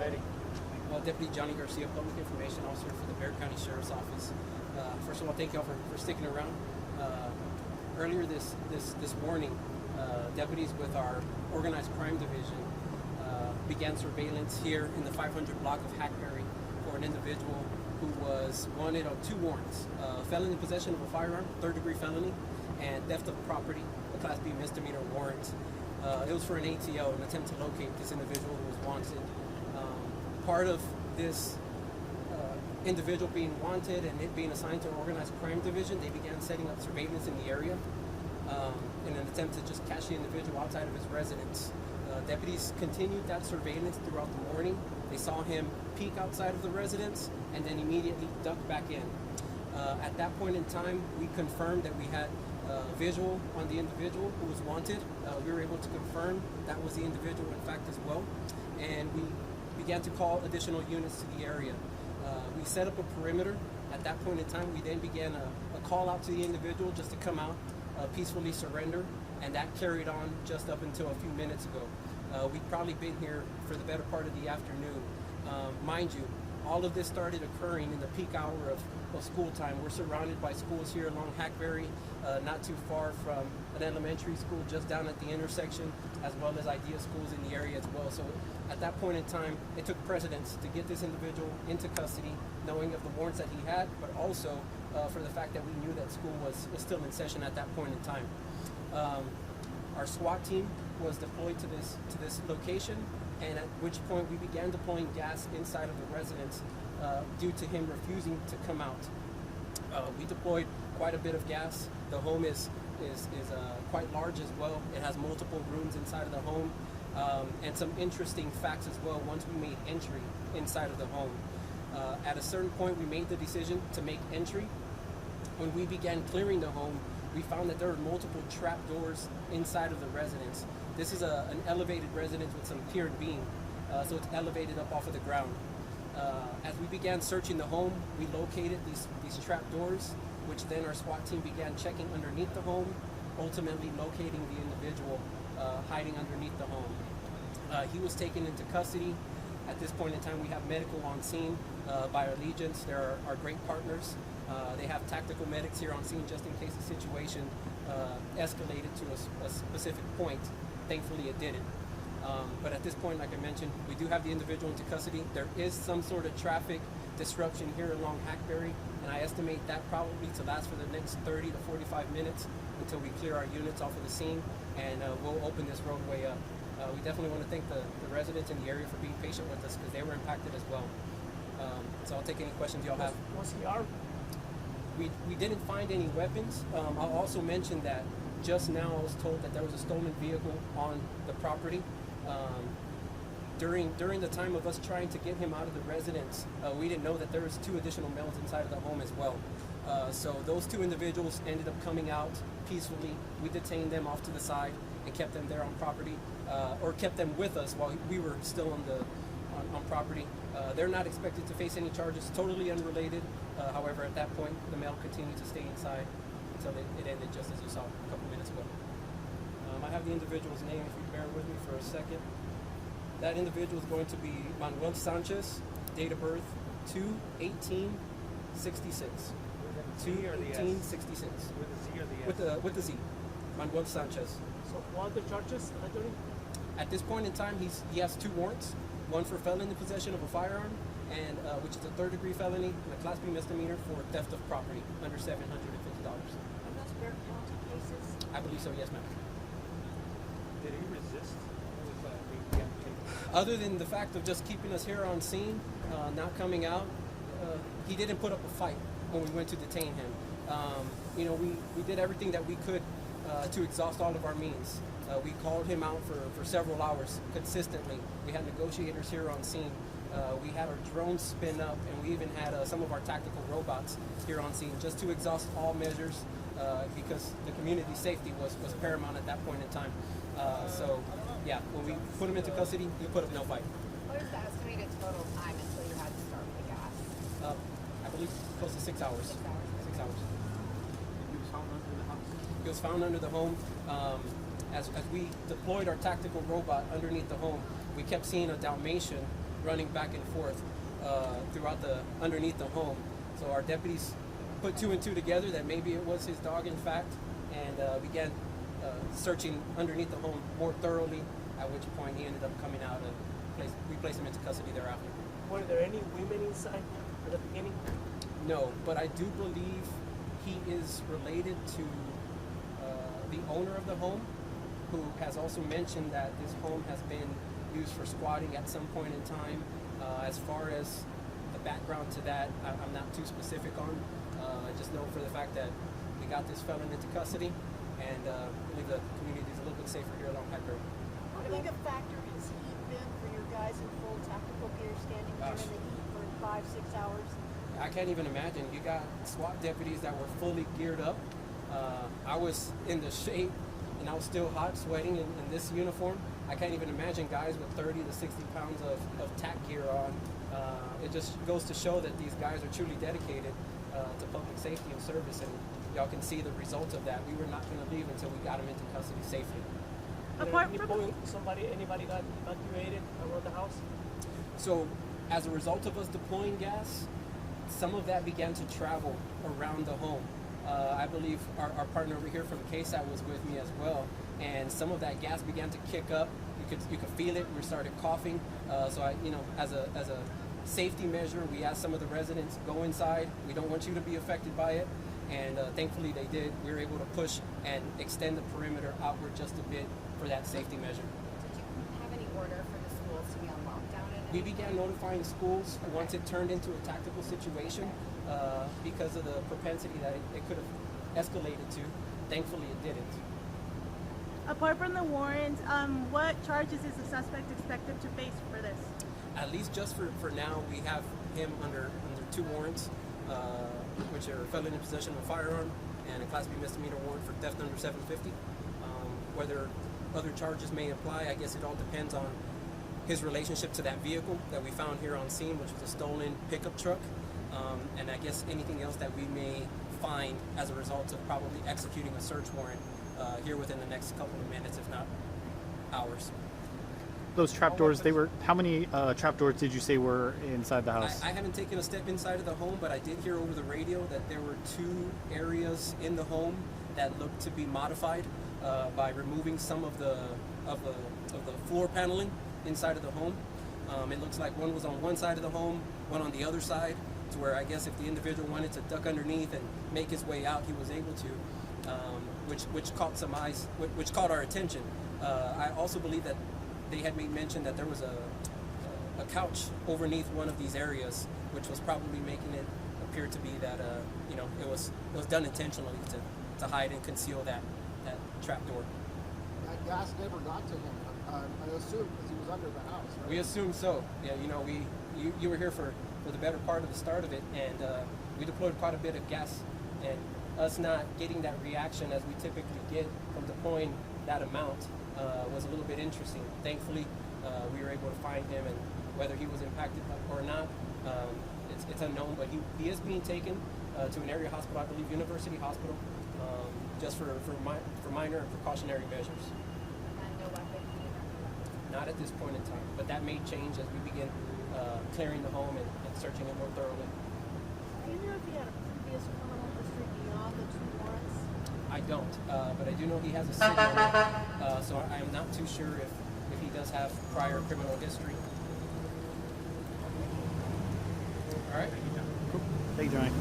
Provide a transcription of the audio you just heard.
providing? Deputy Johnny Garcia, Public Information Officer for the Bexar County Sheriff's Office. First of all, thank you all for sticking around. Earlier this morning, deputies with our Organized Crime Division began surveillance here in the 500 block of Hackberry for an individual who was wanted on 2 warrants: felon in possession of a firearm, 3rd-degree felony, and theft of property, a Class B misdemeanor warrant. It was for an ATO, an attempt to locate this individual who was wanted. Part of this individual being wanted and it being assigned to an Organized Crime Division, they began setting up surveillance in the area in an attempt to just catch the individual outside of his residence. Deputies continued that surveillance throughout the morning. They saw him peek outside of the residence and then immediately duck back in. At that point in time, we confirmed that we had visual on the individual who was wanted. We were able to confirm that was the individual in fact as well, and we began to call additional units to the area. We set up a perimeter. At that point in time, we then began a call out to the individual just to come out, peacefully surrender, and that carried on just up until a few minutes ago. We've probably been here for the better part of the afternoon. Mind you, all of this started occurring in the peak hour of school time. We're surrounded by schools here along Hackberry, not too far from an elementary school just down at the intersection, as well as IDEA schools in the area as well. So at that point in time, it took precedence to get this individual into custody, knowing of the warrants that he had, but also for the fact that we knew that school was still in session at that point in time. Our SWAT team was deployed to this location, and at which point we began deploying gas inside of the residence due to him refusing to come out. We deployed quite a bit of gas. The home is quite large as well. It has multiple rooms inside of the home, and some interesting facts as well once we made entry inside of the home. At a certain point, we made the decision to make entry. When we began clearing the home, we found that there were multiple trapdoors inside of the residence. This is an elevated residence with some tiered beam, so it's elevated up off of the ground. As we began searching the home, we located these trapdoors, which then our SWAT team began checking underneath the home, ultimately locating the individual hiding underneath the home. He was taken into custody. At this point in time, we have medical on scene by Allegiance. They're our great partners. They have tactical medics here on scene just in case the situation escalated to a specific point. Thankfully, it didn't. But at this point, like I mentioned, we do have the individual into custody. There is some sort of traffic disruption here along Hackberry, and I estimate that probably to last for the next 30 to 45 minutes until we clear our units off of the scene, and we'll open this roadway up. We definitely want to thank the residents in the area for being patient with us because they were impacted as well. So I'll take any questions y'all have. Was he armed? We didn't find any weapons. I'll also mention that just now I was told that there was a stolen vehicle on the property. During the time of us trying to get him out of the residence, we didn't know that there was 2 additional males inside of the home as well. So those 2 individuals ended up coming out peacefully. We detained them off to the side and kept them there on property, or kept them with us while we were still on property. They're not expected to face any charges, totally unrelated. However, at that point, the male continued to stay inside until it ended, just as you saw a couple minutes ago. I have the individual's name, if you bear with me for a second. That individual is going to be Manuel Sanchez, date of birth 2/18/66. 2/18/66. With the Z or the S? With the Z. Manuel Sanchez. So what are the charges, Attorney? At this point in time, he has 2 warrants. One for felon in possession of a firearm, and which is a 3rd-degree felony, and a Class B misdemeanor for theft of property under $750. Are those Bexar County cases? I believe so, yes, ma'am. Did he resist? What was being taken? Other than the fact of just keeping us here on scene, not coming out, he didn't put up a fight when we went to detain him. We did everything that we could to exhaust all of our means. We called him out for several hours consistently. We had negotiators here on scene. We had our drones spin up, and we even had some of our tactical robots here on scene just to exhaust all measures because the community safety was paramount at that point in time. So, yeah, when we put him into custody, we put up no fight. What is the estimated total time until you had to start with the gas? I believe close to 6 hours. 6 hours. 6 hours. He was found under the house? He was found under the home. As we deployed our tactical robot underneath the home, we kept seeing a Dalmatian running back and forth throughout underneath the home. So our deputies put two and two together that maybe it was his dog in fact, and began searching underneath the home more thoroughly, at which point he ended up coming out and we placed him into custody thereafter. Were there any women inside at the beginning? No, but I do believe he is related to the owner of the home, who has also mentioned that this home has been used for squatting at some point in time. As far as the background to that, I'm not too specific on. I just know for the fact that we got this felon into custody, and I believe the community is a little bit safer here along High Road. How big a factor has he been for your guys in full tactical gear standing there in the heat for 5-6 hours? I can't even imagine. You got SWAT deputies that were fully geared up. I was in the shade and I was still hot, sweating in this uniform. I can't even imagine guys with 30 to 60 pounds of tac gear on. It just goes to show that these guys are truly dedicated to public safety and service, and y'all can see the results of that. We were not going to leave until we got him into custody safely. Anybody got evacuated around the house? So as a result of us deploying gas, some of that began to travel around the home. I believe our partner over here from KSAT was with me as well, and some of that gas began to kick up. You could feel it. We started coughing. So as a safety measure, we asked some of the residents, go inside. We don't want you to be affected by it. And thankfully they did. We were able to push and extend the perimeter outward just a bit for that safety measure. Did you have any order for the schools to be on lockdown? We began notifying schools once it turned into a tactical situation because of the propensity that it could have escalated to. Thankfully, it didn't. Apart from the warrant, what charges is the suspect expected to face for this? At least just for now, we have him under 2 warrants, which are felon in possession of a firearm and a Class B misdemeanor warrant for theft under 750. Whether other charges may apply, I guess it all depends on his relationship to that vehicle that we found here on scene, which was a stolen pickup truck, and I guess anything else that we may find as a result of probably executing a search warrant here within the next couple of minutes, if not hours. Those trapdoors, how many trapdoors did you say were inside the house? I haven't taken a step inside of the home, but I did hear over the radio that there were 2 areas in the home that looked to be modified by removing some of the floor paneling inside of the home. It looks like one was on one side of the home, one on the other side, to where I guess if the individual wanted to duck underneath and make his way out, he was able to, which caught some eyes, which caught our attention. I also believe that they had made mention that there was a couch underneath one of these areas, which was probably making it appear to be that it was done intentionally to hide and conceal that trapdoor. That gas never got to him, I assume, because he was under the house, right? We assume so. Yeah, you were here for the better part of the start of it, and we deployed quite a bit of gas, and us not getting that reaction as we typically get from deploying that amount was a little bit interesting. Thankfully, we were able to find him, and whether he was impacted or not, it's unknown, but he is being taken to an area hospital, I believe University Hospital, just for minor and precautionary measures. And no weapon either? Not at this point in time, but that may change as we begin clearing the home and searching it more thoroughly. Do you know if he had a previous criminal history beyond the 2 warrants? I don't, but I do know he has a signal, so I am not too sure if he does have prior criminal history. All right. Cool. Thank you, Johnny.